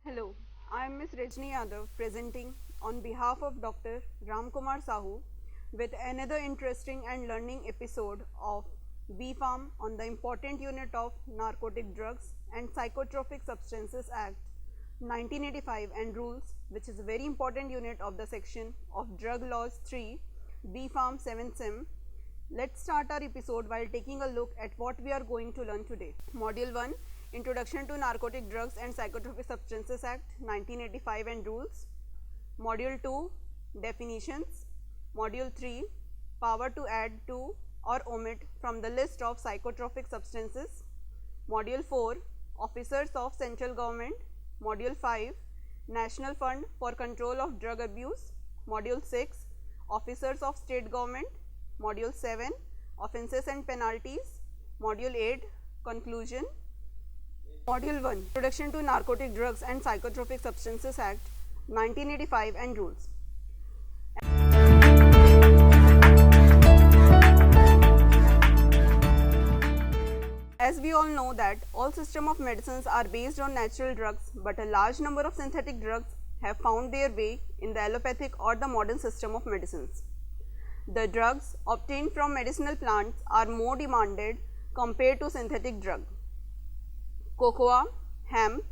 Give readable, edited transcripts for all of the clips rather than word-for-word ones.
Hello, I am Ms. Rajni Yadav presenting on behalf of Dr. Ramkumar Sahu with another interesting and learning episode of BPharm on the important unit of Narcotic Drugs and Psychotropic Substances Act 1985 and rules, which is a very important unit of the section of Drug Laws 3 BPharm 7 Sim. Let's start our episode while taking a look at what we are going to learn today. Module 1, Introduction to Narcotic Drugs and Psychotropic Substances Act 1985 and rules. Module 2, Definitions. Module 3, Power to add to or omit from the list of psychotropic substances. Module 4, Officers of Central Government. Module 5, National Fund for Control of Drug Abuse. Module 6, Officers of State Government. Module 7, Offences and Penalties. Module 8, Conclusion. Module 1, Introduction to Narcotic Drugs and Psychotropic Substances Act 1985 and rules. As we all know that all system of medicines are based on natural drugs, but a large number of synthetic drugs have found their way in the allopathic or the modern system of medicines. The drugs obtained from medicinal plants are more demanded compared to synthetic drugs. Cocoa, hemp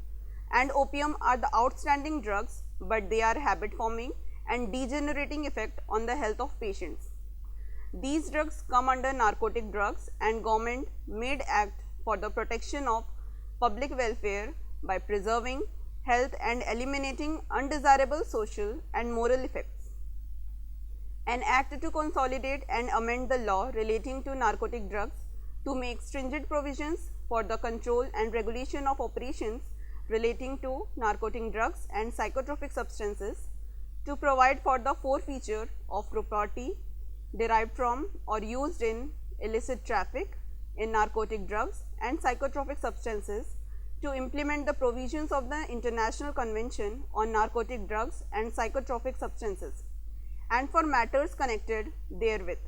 and opium are the outstanding drugs, but they are habit forming and degenerating effect on the health of patients. These drugs come under narcotic drugs and government made act for the protection of public welfare by preserving health and eliminating undesirable social and moral effects. An act to consolidate and amend the law relating to narcotic drugs to make stringent provisions for the control and regulation of operations relating to narcotic drugs and psychotropic substances, to provide for the forfeiture of property derived from or used in illicit traffic in narcotic drugs and psychotropic substances, to implement the provisions of the International Convention on Narcotic Drugs and Psychotropic Substances, and for matters connected therewith.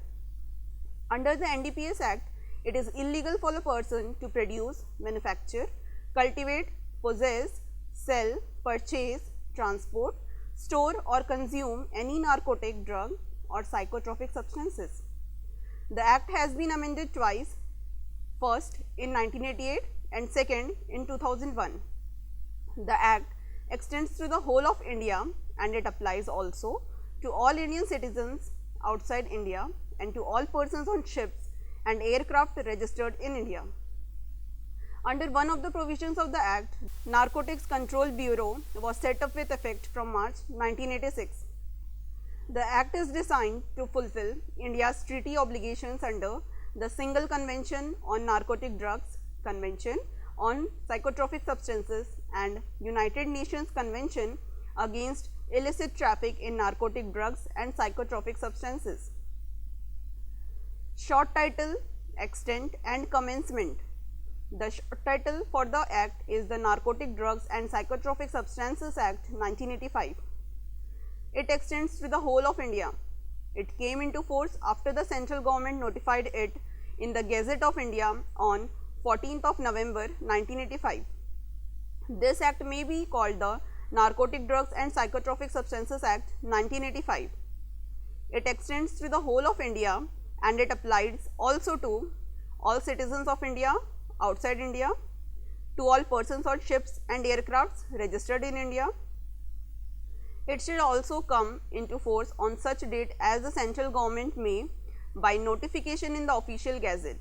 Under the NDPS Act, it is illegal for a person to produce, manufacture, cultivate, possess, sell, purchase, transport, store or consume any narcotic drug or psychotropic substances. The Act has been amended twice, first in 1988 and second in 2001. The Act extends to the whole of India and it applies also to all Indian citizens outside India and to all persons on ships and aircraft registered in India. Under one of the provisions of the Act, Narcotics Control Bureau was set up with effect from March 1986. The Act is designed to fulfill India's treaty obligations under the Single Convention on Narcotic Drugs, Convention on Psychotropic Substances and United Nations Convention against illicit traffic in narcotic drugs and psychotropic substances. Short title, extent and commencement. The short title for the Act is the Narcotic Drugs and Psychotropic Substances Act 1985. It extends to the whole of India. It came into force after the central government notified it in the Gazette of India on 14th of November 1985. This Act may be called the Narcotic Drugs and Psychotropic Substances Act 1985. It extends to the whole of India and it applies also to all citizens of India, outside India, to all persons on ships and aircrafts registered in India. It should also come into force on such date as the central government may, by notification in the official gazette,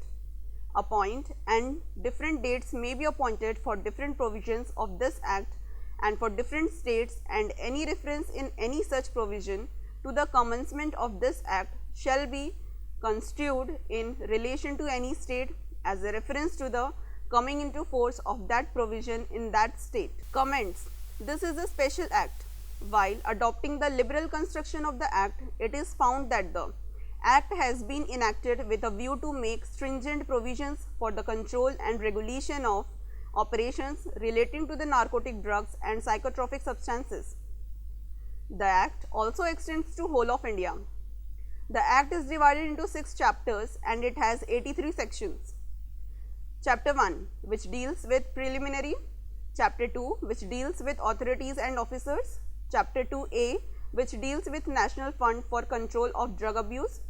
appoint, and different dates may be appointed for different provisions of this Act and for different states, and any reference in any such provision to the commencement of this Act shall be construed in relation to any state as a reference to the coming into force of that provision in that state. Comments. This is a special act. While adopting the liberal construction of the act, it is found that the act has been enacted with a view to make stringent provisions for the control and regulation of operations relating to the narcotic drugs and psychotropic substances. The act also extends to whole of India. The act is divided into 6 chapters and it has 83 sections. Chapter 1, which deals with preliminary. Chapter 2, which deals with authorities and officers. Chapter 2A, which deals with National Fund for Control of Drug Abuse.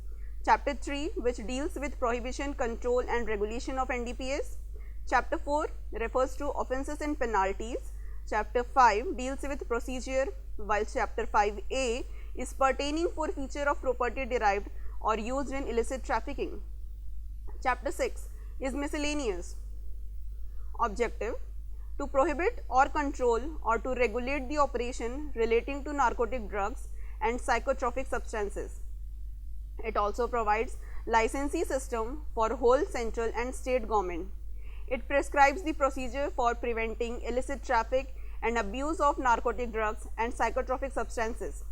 Chapter 3, which deals with prohibition, control and regulation of NDPS. Chapter 4 refers to offences and penalties. Chapter 5 deals with procedure, while Chapter 5A is pertaining for feature of property derived or used in illicit trafficking. Chapter 6 is miscellaneous. Objective: to prohibit or control or to regulate the operation relating to narcotic drugs and psychotropic substances. It also provides licensee system for whole central and state government. It prescribes the procedure for preventing illicit traffic and abuse of narcotic drugs and psychotropic substances.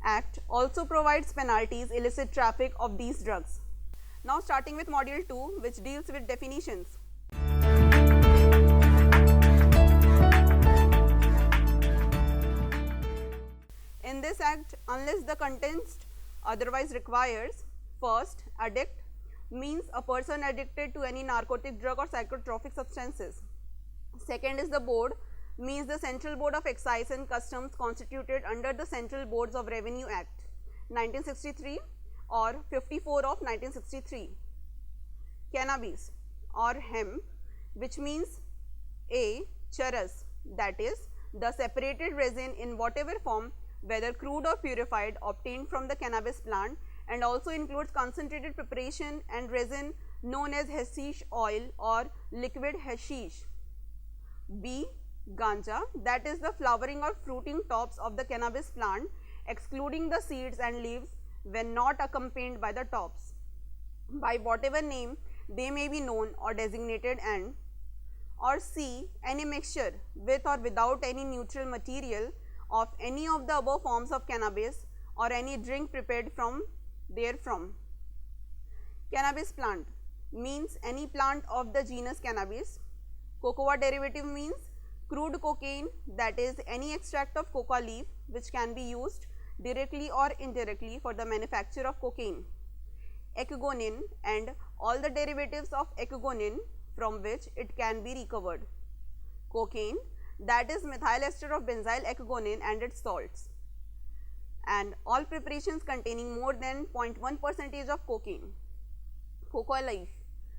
Act also provides penalties illicit traffic of these drugs. Now starting with module 2, which deals with definitions. In this act, unless the context otherwise requires, first, addict means a person addicted to any narcotic drug or psychotropic substances. Second is the board, means the Central Board of Excise and Customs constituted under the Central Boards of Revenue Act 1963 or 54 of 1963. Cannabis or hemp, which means A. charas, that is the separated resin in whatever form, whether crude or purified, obtained from the cannabis plant, and also includes concentrated preparation and resin known as hashish oil or liquid hashish. B. Ganja, that is the flowering or fruiting tops of the cannabis plant, excluding the seeds and leaves when not accompanied by the tops, by whatever name they may be known or designated. And or C. any mixture with or without any neutral material of any of the above forms of cannabis or any drink prepared from therefrom. Cannabis plant means any plant of the genus cannabis. Cocoa derivative means crude cocaine, that is any extract of coca leaf which can be used directly or indirectly for the manufacture of cocaine. Ecgonin and all the derivatives of ecgonin from which it can be recovered. Cocaine, that is methyl ester of benzyl ecgonin and its salts, and all preparations containing more than 0.1% of cocaine. Cocoa leaf,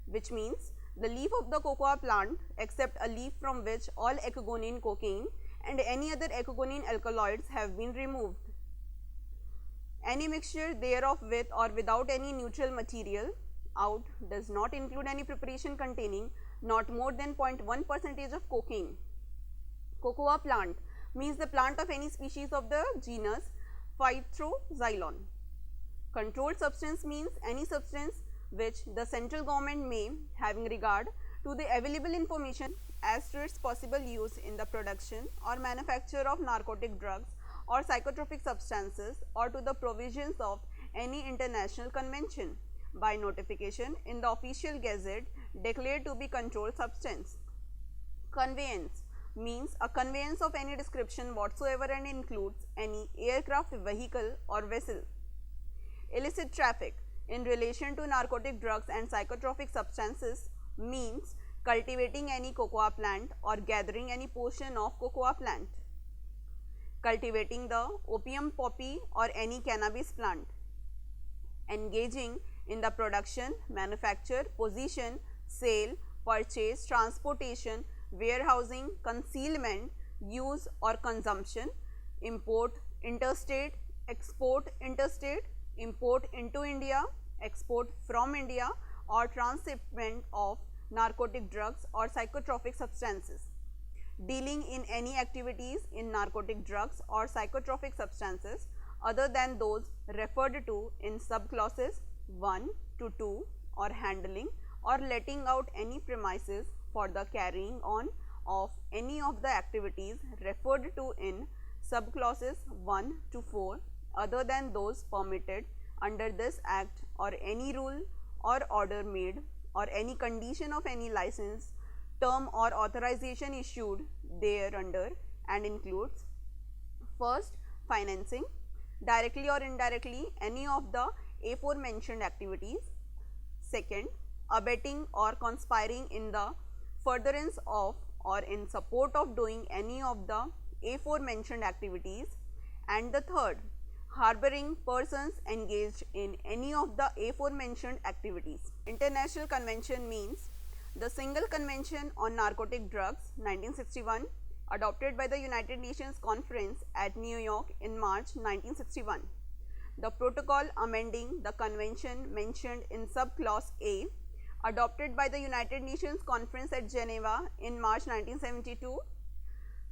which means the leaf of the cocoa plant except a leaf from which all ecgonin cocaine and any other ecgonin alkaloids have been removed. Any mixture thereof with or without any neutral material. Out does not include any preparation containing not more than 0.1% of cocaine. Cocoa plant means the plant of any species of the genus Phytoxylon. Controlled substance means any substance which the central government may, having regard to the available information as to its possible use in the production or manufacture of narcotic drugs or psychotropic substances, or to the provisions of any international convention, by notification in the official gazette declared to be controlled substance. Conveyance means a conveyance of any description whatsoever and includes any aircraft, vehicle or vessel. Illicit traffic in relation to narcotic drugs and psychotropic substances means cultivating any cocoa plant or gathering any portion of cocoa plant, cultivating the opium poppy or any cannabis plant, engaging in the production, manufacture, possession, sale, purchase, transportation, warehousing, concealment, use or consumption, import interstate, export interstate, import into India, export from India, or transshipment of narcotic drugs or psychotropic substances. Dealing in any activities in narcotic drugs or psychotropic substances other than those referred to in subclauses 1 to 2, or handling or letting out any premises for the carrying on of any of the activities referred to in subclauses 1 to 4 other than those permitted under this act, or any rule or order made, or any condition of any license, term or authorization issued thereunder, and includes: first, financing directly or indirectly any of the aforementioned activities; second, abetting or conspiring in the furtherance of or in support of doing any of the aforementioned activities; and the third, harboring persons engaged in any of the aforementioned activities. International Convention means the Single Convention on Narcotic Drugs 1961, adopted by the United Nations Conference at New York in March 1961. The protocol amending the convention mentioned in subclause A, adopted by the United Nations Conference at Geneva in March 1972.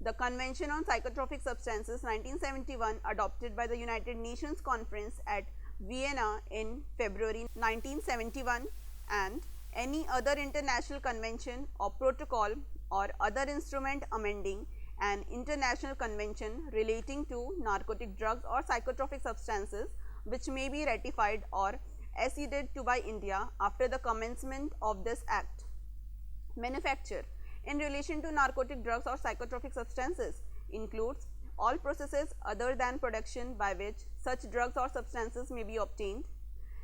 The Convention on Psychotropic Substances 1971, adopted by the United Nations Conference at Vienna in February 1971, and any other international convention or protocol or other instrument amending an international convention relating to narcotic drugs or psychotropic substances, which may be ratified or acceded to by India after the commencement of this act. Manufacture in relation to narcotic drugs or psychotropic substances includes all processes other than production by which such drugs or substances may be obtained,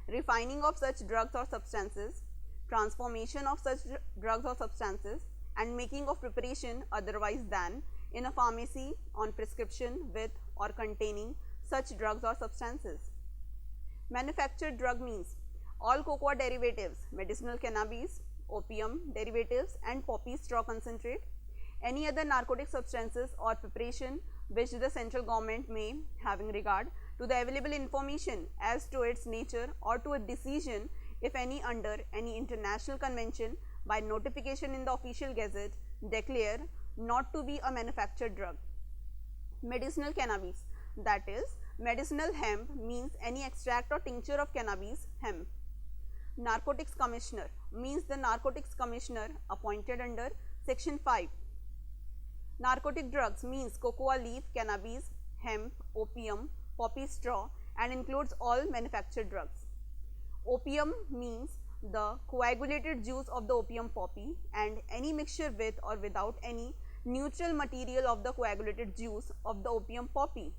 refining of such drugs or substances, transformation of such drugs or substances, and making of preparation otherwise than in a pharmacy on prescription with or containing such drugs or substances. Manufactured drug means all cocoa derivatives, medicinal cannabis, opium derivatives, and poppy straw concentrate, any other narcotic substances or preparation which the central government may, having regard to the available information as to its nature or to a decision, if any, under any international convention, by notification in the official gazette, declare not to be a manufactured drug. Medicinal cannabis, that is, medicinal hemp means any extract or tincture of cannabis hemp. Narcotics Commissioner means the Narcotics Commissioner appointed under Section 5. Narcotic drugs means cocoa leaf, cannabis, hemp, opium, poppy straw, and includes all manufactured drugs. Opium means the coagulated juice of the opium poppy and any mixture with or without any neutral material of the coagulated juice of the opium poppy,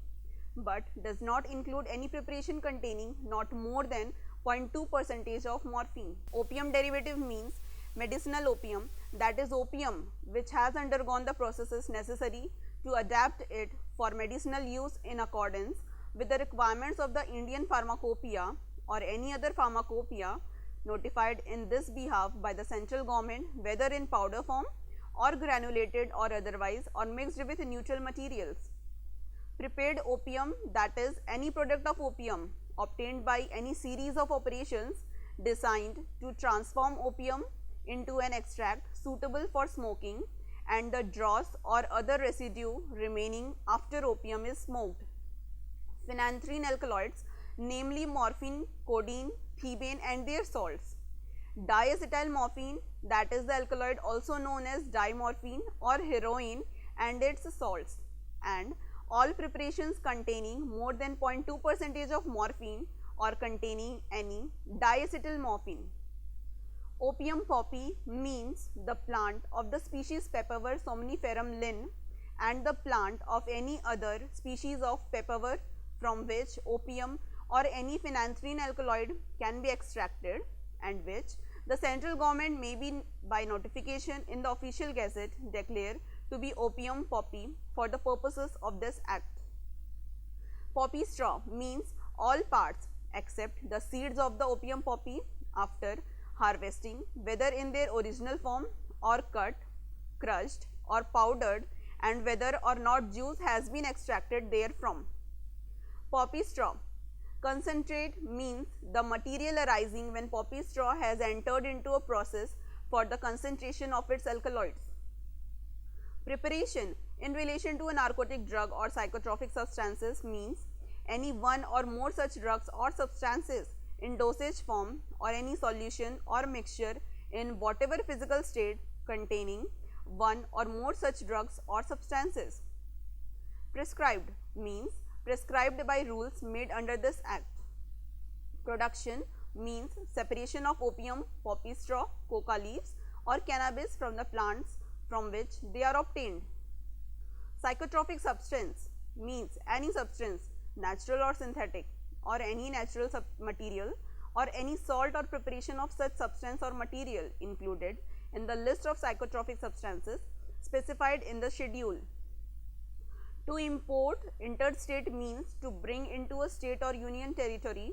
but does not include any preparation containing not more than 0.2% of morphine. Opium derivative means medicinal opium, that is opium which has undergone the processes necessary to adapt it for medicinal use in accordance with the requirements of the Indian Pharmacopoeia or any other pharmacopoeia notified in this behalf by the central government, whether in powder form or granulated or otherwise, or mixed with neutral materials. Prepared opium, that is any product of opium obtained by any series of operations designed to transform opium into an extract suitable for smoking, and the dross or other residue remaining after opium is smoked. Phenanthrene alkaloids, namely morphine, codeine, thebaine, and their salts. Diacetylmorphine, that is the alkaloid also known as dimorphine or heroin and its salts, and all preparations containing more than 0.2% of morphine or containing any diacetylmorphine. Opium poppy means the plant of the species Papaver somniferum Linn and the plant of any other species of Papaver from which opium or any phenanthrene alkaloid can be extracted, and which the central government may be by notification in the official gazette declare to be opium poppy for the purposes of this act. Poppy straw means all parts except the seeds of the opium poppy after harvesting, whether in their original form or cut, crushed or powdered, and whether or not juice has been extracted therefrom. Poppy straw concentrate means the material arising when poppy straw has entered into a process for the concentration of its alkaloids. Preparation in relation to a narcotic drug or psychotropic substances means any one or more such drugs or substances in dosage form or any solution or mixture in whatever physical state containing one or more such drugs or substances. Prescribed means prescribed by rules made under this act. Production means separation of opium, poppy straw, coca leaves or cannabis from the plants from which they are obtained. Psychotropic substance means any substance, natural or synthetic, or any natural material, or any salt or preparation of such substance or material included in the list of psychotropic substances specified in the schedule. To import interstate means to bring into a state or union territory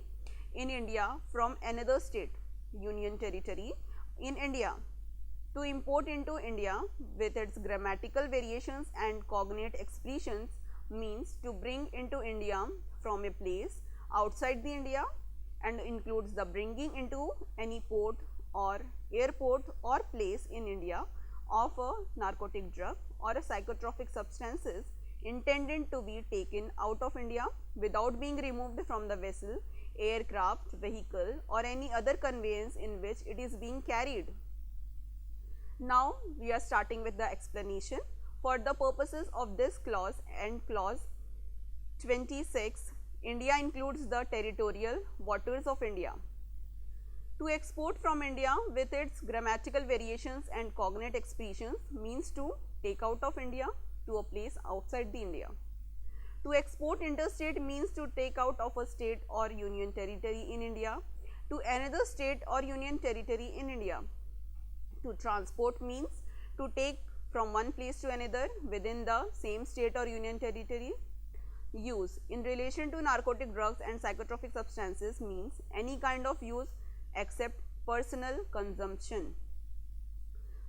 in India from another state, union territory in India. To import into India with its grammatical variations and cognate expressions means to bring into India from a place outside the India and includes the bringing into any port or airport or place in India of a narcotic drug or a psychotropic substances intended to be taken out of India without being removed from the vessel, aircraft, vehicle or any other conveyance in which it is being carried. Now, we are starting with the explanation. For the purposes of this clause and clause 26, India includes the territorial waters of India. To export from India with its grammatical variations and cognate expressions means to take out of India to a place outside the India. To export interstate means to take out of a state or union territory in India to another state or union territory in India. To transport means to take from one place to another within the same state or union territory. Use in relation to narcotic drugs and psychotropic substances means any kind of use except personal consumption.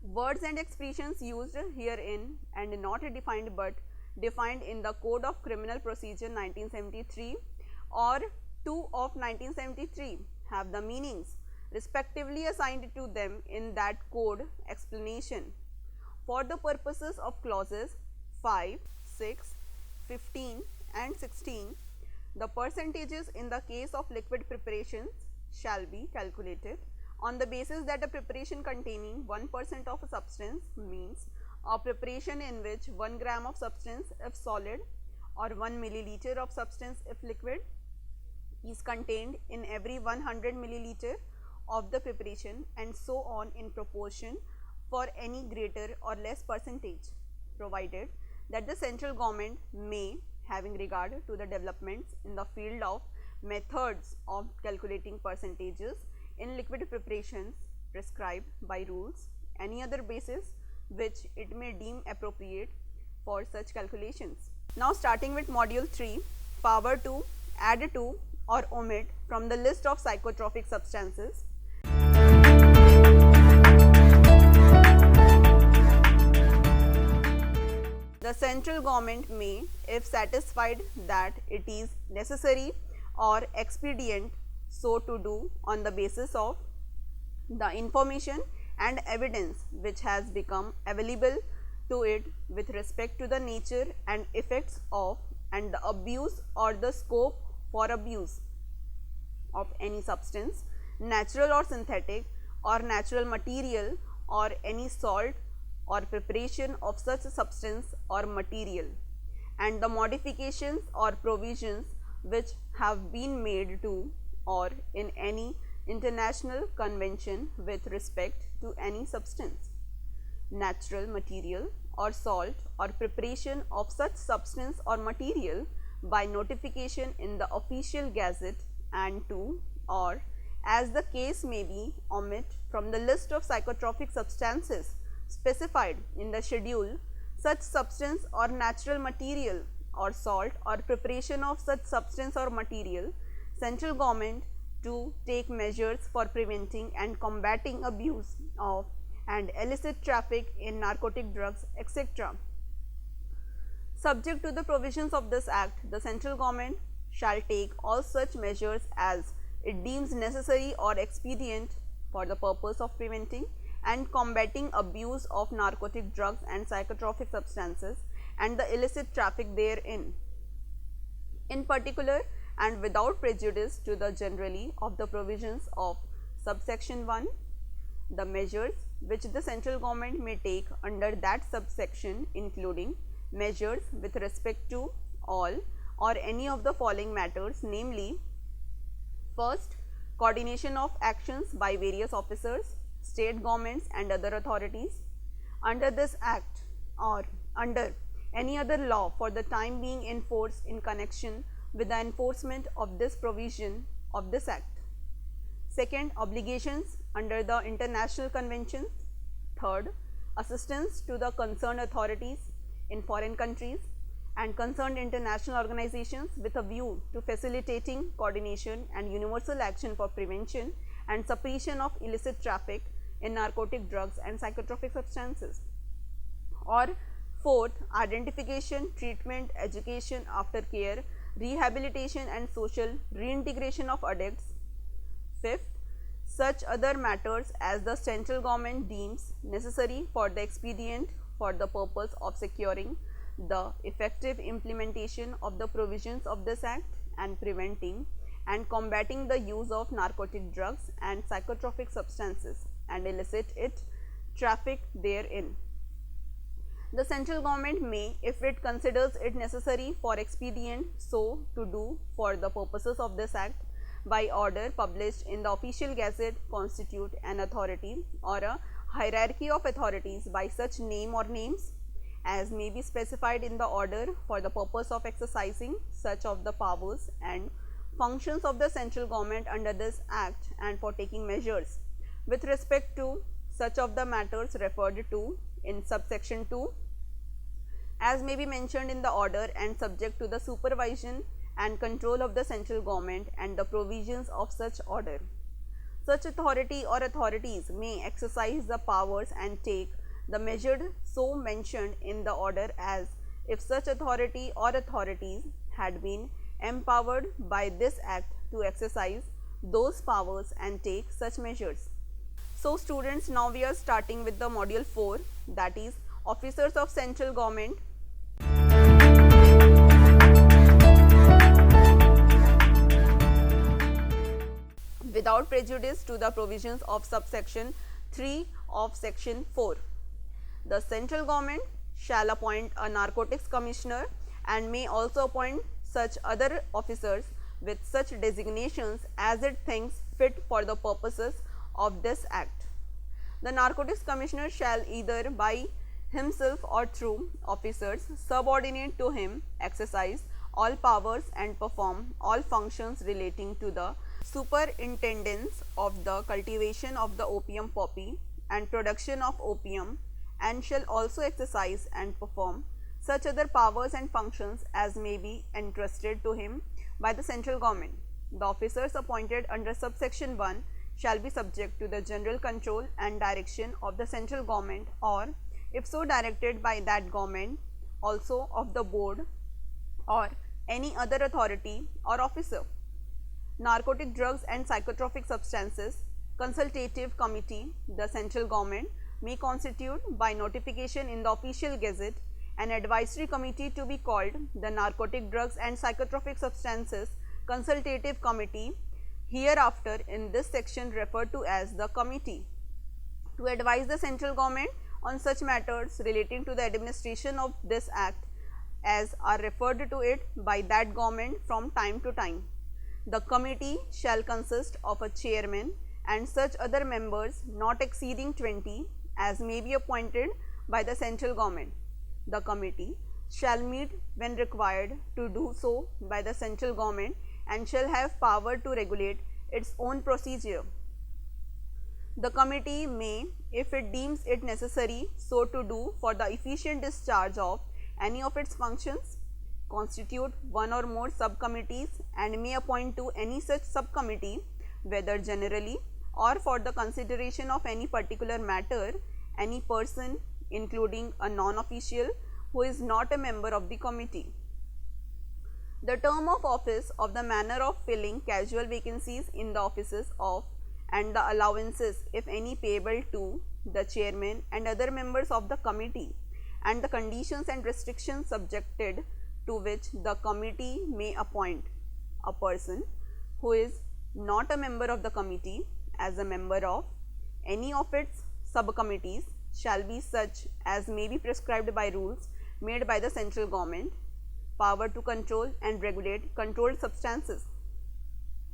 Words and expressions used herein and not defined but defined in the Code of Criminal Procedure 1973 or 2 of 1973 have the meanings respectively assigned to them in that code explanation. For the purposes of clauses 5, 6, 15 and 16, the percentages in the case of liquid preparations shall be calculated on the basis that a preparation containing 1% of a substance means a preparation in which 1 gram of substance if solid or 1 milliliter of substance if liquid is contained in every 100 milliliter of the preparation and so on in proportion for any greater or less percentage, provided that the central government may, having regard to the developments in the field of methods of calculating percentages in liquid preparations prescribed by rules, any other basis which it may deem appropriate for such calculations. Now, starting with module 3, power to add to or omit from the list of psychotropic substances. The central government may, if satisfied that it is necessary or expedient so to do on the basis of the information and evidence which has become available to it with respect to the nature and effects of and the abuse or the scope for abuse of any substance, natural or synthetic or natural material or any salt or preparation of such substance or material, and the modifications or provisions which have been made to or in any international convention with respect to any substance, natural material or salt or preparation of such substance or material by notification in the official gazette, and to or as the case may be omit from the list of psychotropic substances specified in the schedule such substance or natural material or salt or preparation of such substance or material, central government to take measures for preventing and combating abuse of and illicit traffic in narcotic drugs, etc. Subject to the provisions of this act, the central government shall take all such measures as it deems necessary or expedient for the purpose of preventing and combating abuse of narcotic drugs and psychotropic substances and the illicit traffic therein. In particular and without prejudice to the generally of the provisions of subsection 1, the measures which the central government may take under that subsection, including measures with respect to all or any of the following matters, namely: first, coordination of actions by various officers, state governments and other authorities under this act or under any other law for the time being in force in connection with the enforcement of this provision of this act. Second, obligations under the international conventions. Third, assistance to the concerned authorities in foreign countries and concerned international organizations with a view to facilitating coordination and universal action for prevention and suppression of illicit traffic in narcotic drugs and psychotropic substances. Or fourth, identification, treatment, education, aftercare, rehabilitation and social reintegration of addicts. Fifth, such other matters as the central government deems necessary for the expedient for the purpose of securing the effective implementation of the provisions of this act and preventing and combating the use of narcotic drugs and psychotropic substances and illicit traffic therein. The central government may, if it considers it necessary for expedient so to do for the purposes of this act, by order published in the official gazette, constitute an authority or a hierarchy of authorities by such name or names as may be specified in the order for the purpose of exercising such of the powers and functions of the central government under this act and for taking measures with respect to such of the matters referred to in subsection 2 as may be mentioned in the order and subject to the supervision and control of the central government and the provisions of such order. Such authority or authorities may exercise the powers and take the measure so mentioned in the order as if such authority or authorities had been empowered by this act to exercise those powers and take such measures. So students, now we are starting with the module 4, that is officers of central government. Without prejudice to the provisions of subsection 3 of section 4. The central government shall appoint a narcotics commissioner and may also appoint such other officers with such designations as it thinks fit for the purposes of this act. The narcotics commissioner shall either by himself or through officers subordinate to him exercise all powers and perform all functions relating to the superintendence of the cultivation of the opium poppy and production of opium, and shall also exercise and perform such other powers and functions as may be entrusted to him by the central government. The officers appointed under subsection 1 shall be subject to the general control and direction of the central government, or if so directed by that government, also of the board or any other authority or officer. Narcotic drugs and psychotropic substances consultative committee, the central government may constitute by notification in the official gazette an advisory committee to be called the narcotic drugs and psychotropic substances consultative committee, hereafter in this section referred to as the committee, to advise the central government on such matters relating to the administration of this act as are referred to it by that government from time to time. The committee shall consist of a chairman and such other members not exceeding 20 as may be appointed by the central government. The committee shall meet when required to do so by the central government and shall have power to regulate its own procedure. The committee may, if it deems it necessary so to do for the efficient discharge of any of its functions, constitute one or more subcommittees and may appoint to any such subcommittee, whether generally or for the consideration of any particular matter, any person including a non-official who is not a member of the committee. The term of office of the manner of filling casual vacancies in the offices of and the allowances, if any, payable to the chairman and other members of the committee, and the conditions and restrictions subjected to which the committee may appoint a person who is not a member of the committee as a member of any of its subcommittees shall be such as may be prescribed by rules made by the central government. Power to control and regulate controlled substances.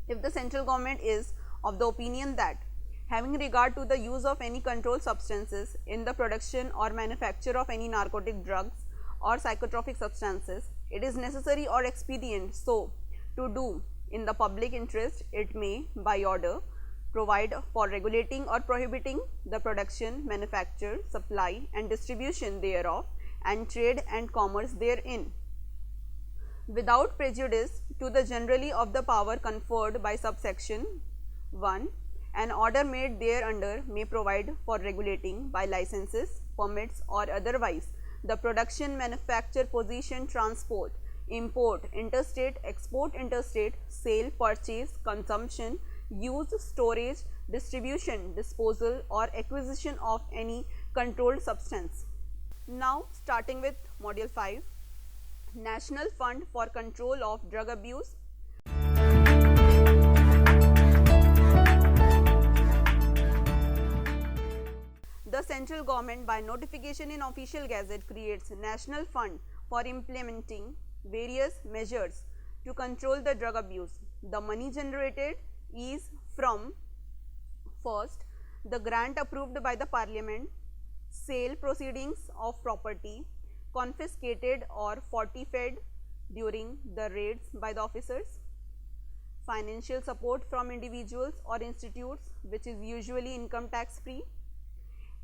If the central government is of the opinion that, having regard to the use of any controlled substances in the production or manufacture of any narcotic drugs or psychotropic substances, it is necessary or expedient so to do in the public interest, it may, by order, provide for regulating or prohibiting the production, manufacture, supply and distribution thereof, and trade and commerce therein, without prejudice to the generally of the power conferred by subsection 1. An order made thereunder may provide for regulating by licenses, permits or otherwise the production, manufacture, possession, transport, import, interstate, export, interstate, sale, purchase, consumption, use, storage, distribution, disposal or acquisition of any controlled substance. Now starting with module 5, National Fund for Control of Drug Abuse. The central government by notification in official gazette creates National Fund for implementing various measures to control the drug abuse. The money generated is from first, the grant approved by the parliament, sale proceedings of property confiscated or fortified during the raids by the officers, financial support from individuals or institutes which is usually income tax free,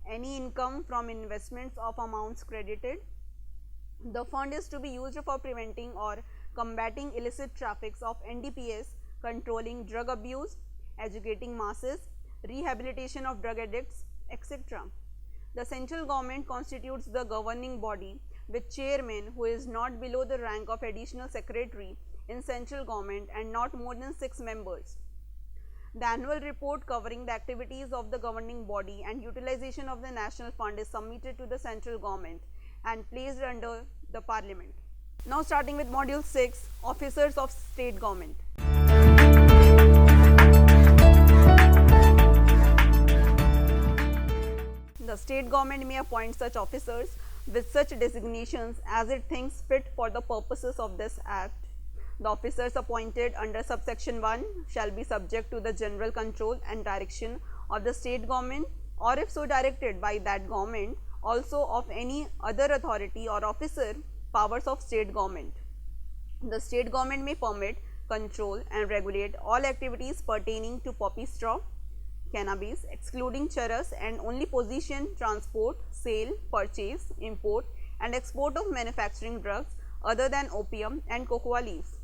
any income from investments of amounts credited. The fund is to be used for preventing or combating illicit traffics of NDPS, controlling drug abuse, educating masses, rehabilitation of drug addicts, etc. The central government constitutes the governing body with chairman who is not below the rank of additional secretary in central government and not more than 6 members. The annual report covering the activities of the governing body and utilization of the national fund is submitted to the central government and placed under the parliament. Now starting with module 6, officers of state government. The state government may appoint such officers with such designations as it thinks fit for the purposes of this act. The officers appointed under subsection 1 shall be subject to the general control and direction of the state government, or if so directed by that government, also of any other authority or officer powers of state government. The state government may permit, control and regulate all activities pertaining to poppy straw, cannabis, excluding charas, and only possession, transport, sale, purchase, import and export of manufacturing drugs other than opium and cocoa leaves.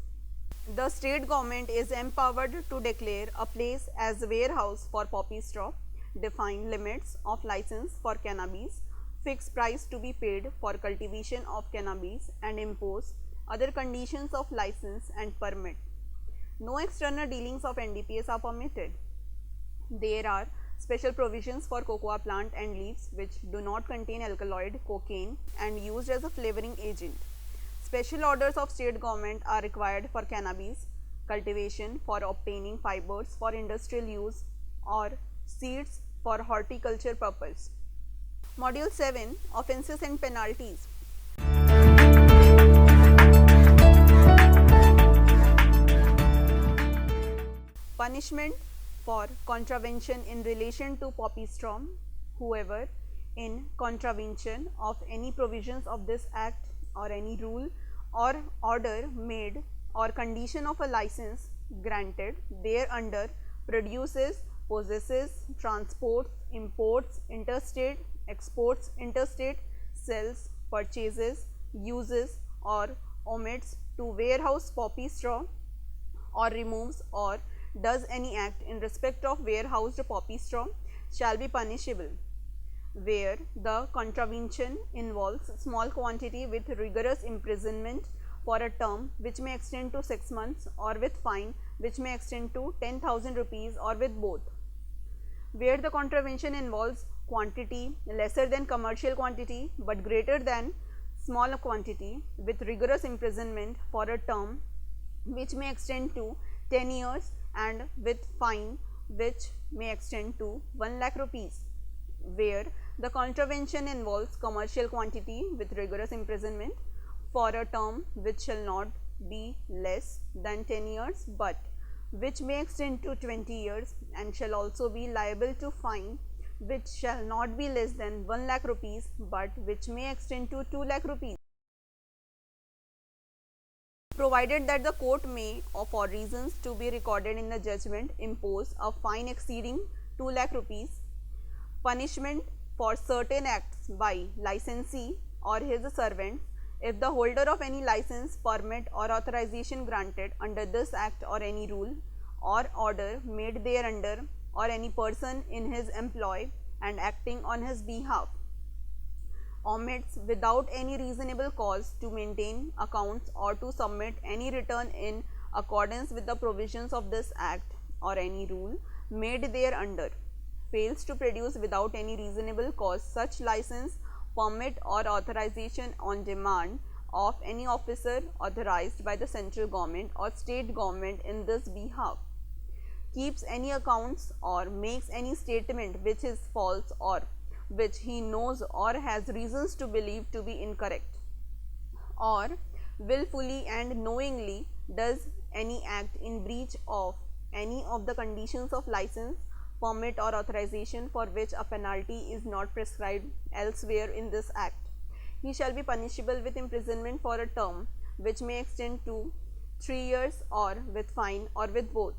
The state government is empowered to declare a place as a warehouse for poppy straw, define limits of license for cannabis, fix price to be paid for cultivation of cannabis and impose other conditions of license and permit. No external dealings of NDPS are permitted. There are special provisions for cocoa plant and leaves which do not contain alkaloid, cocaine and used as a flavoring agent. Special orders of state government are required for cannabis cultivation, for obtaining fibers for industrial use or seeds for horticulture purpose. Module 7, Offences and Penalties. Punishment for contravention in relation to poppy straw. Whoever in contravention of any provisions of this act or any rule or order made or condition of a license granted thereunder produces, possesses, transports, imports, interstate, exports, interstate, sells, purchases, uses or omits to warehouse poppy straw or removes or does any act in respect of warehoused poppy straw shall be punishable, where the contravention involves small quantity with rigorous imprisonment for a term which may extend to 6 months, or with fine which may extend to 10,000 rupees, or with both. Where the contravention involves quantity lesser than commercial quantity but greater than small quantity with rigorous imprisonment for a term which may extend to 10 years and with fine which may extend to 1 lakh rupees. where the contravention involves commercial quantity with rigorous imprisonment for a term which shall not be less than 10 years, but which may extend to 20 years, and shall also be liable to fine which shall not be less than 1 lakh rupees, but which may extend to 2 lakh rupees, provided that the court may, or for reasons to be recorded in the judgment, impose a fine exceeding 2 lakh rupees, punishment for certain acts by licensee or his servant, if the holder of any license, permit or authorization granted under this act or any rule or order made thereunder, or any person in his employ and acting on his behalf, omits without any reasonable cause to maintain accounts or to submit any return in accordance with the provisions of this act or any rule made thereunder, fails to produce without any reasonable cause such license, permit or authorization on demand of any officer authorized by the central government or state government in this behalf, keeps any accounts or makes any statement which is false or which he knows or has reasons to believe to be incorrect, or willfully and knowingly does any act in breach of any of the conditions of license, permit or authorization for which a penalty is not prescribed elsewhere in this act, he shall be punishable with imprisonment for a term which may extend to 3 years, or with fine, or with both.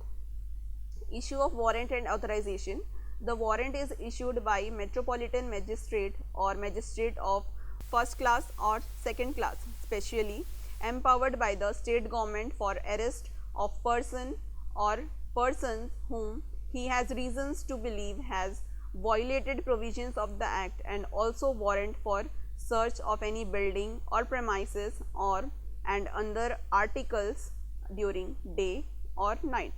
Issue of warrant and authorization. The warrant is issued by metropolitan magistrate or magistrate of first class or second class, specially empowered by the state government for arrest of person or persons whom he has reasons to believe has violated provisions of the act, and also warrant for search of any building or premises or and other articles during day or night.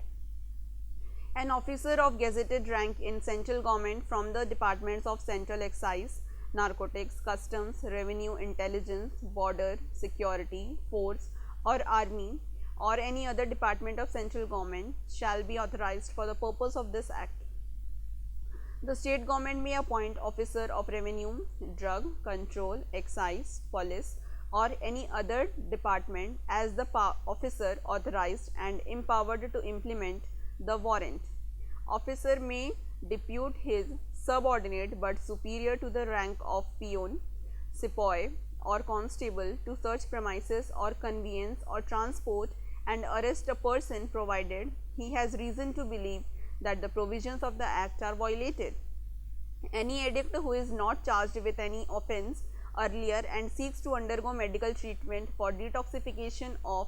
An officer of gazetted rank in central government from the departments of central excise, narcotics, customs, revenue, intelligence, border, security, force or army, or any other department of central government shall be authorized for the purpose of this act. The state government may appoint officer of revenue, drug control, excise, police or any other department as the officer authorized and empowered to implement the warrant. Officer may depute his subordinate but superior to the rank of peon, sepoy or constable to search premises or conveyance or transport and arrest a person, provided he has reason to believe that the provisions of the act are violated. Any addict who is not charged with any offence earlier and seeks to undergo medical treatment for detoxification of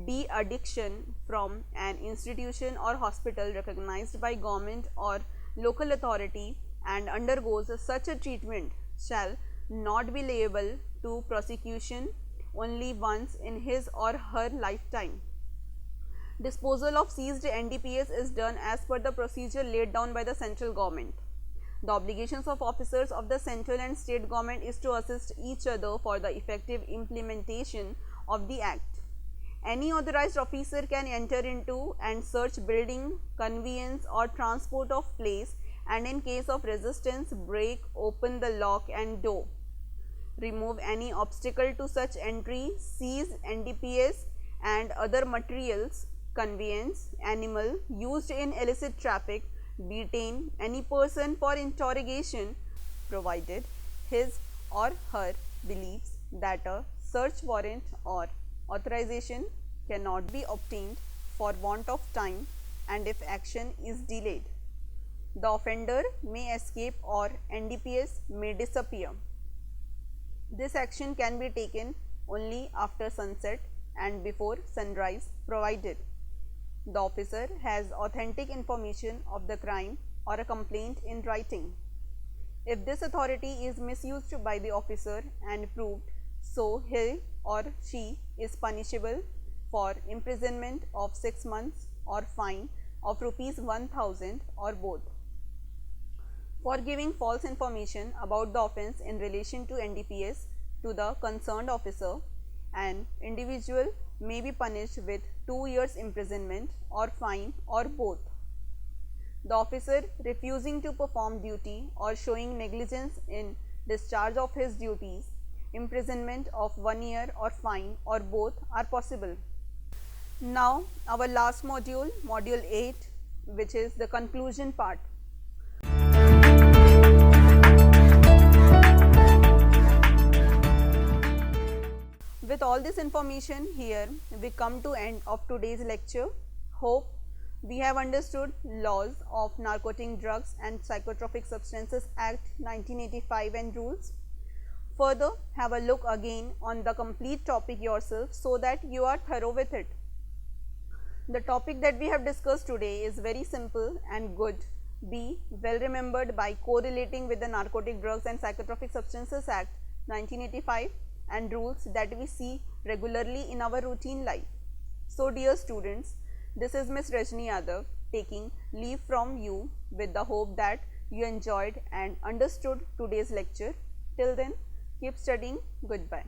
de-addiction from an institution or hospital recognized by government or local authority and undergoes such a treatment shall not be liable to prosecution only once in his or her lifetime. Disposal of seized NDPS is done as per the procedure laid down by the central government. The obligations of officers of the central and state government is to assist each other for the effective implementation of the act. Any authorized officer can enter into and search building, conveyance or transport of place, and in case of resistance break open the lock and door, remove any obstacle to such entry, seize NDPS and other materials, conveyance, animal used in illicit traffic, detain any person for interrogation, provided his or her believes that a search warrant or authorization cannot be obtained for want of time, and if action is delayed, the offender may escape or NDPS may disappear. This action can be taken only after sunset and before sunrise, provided the officer has authentic information of the crime or a complaint in writing. If this authority is misused by the officer and proved so, he or she is punishable for imprisonment of 6 months or fine of rupees 1000 or both. For giving false information about the offence in relation to NDPS to the concerned officer, an individual may be punished with 2 years imprisonment or fine or both. the officer refusing to perform duty or showing negligence in discharge of his duties, imprisonment of 1 year or fine or both are possible. Now our last module, module 8, which is the conclusion part. With all this information here, we come to end of today's lecture. Hope we have understood laws of Narcotic Drugs and Psychotropic Substances Act 1985 and rules. Further, have a look again on the complete topic yourself so that you are thorough with it. The topic that we have discussed today is very simple and good. Be well remembered by correlating with the Narcotic Drugs and Psychotropic Substances Act 1985 and rules that we see regularly in our routine life. So dear students, this is Ms. Rajni Yadav taking leave from you with the hope that you enjoyed and understood today's lecture. Till then, keep studying. Goodbye.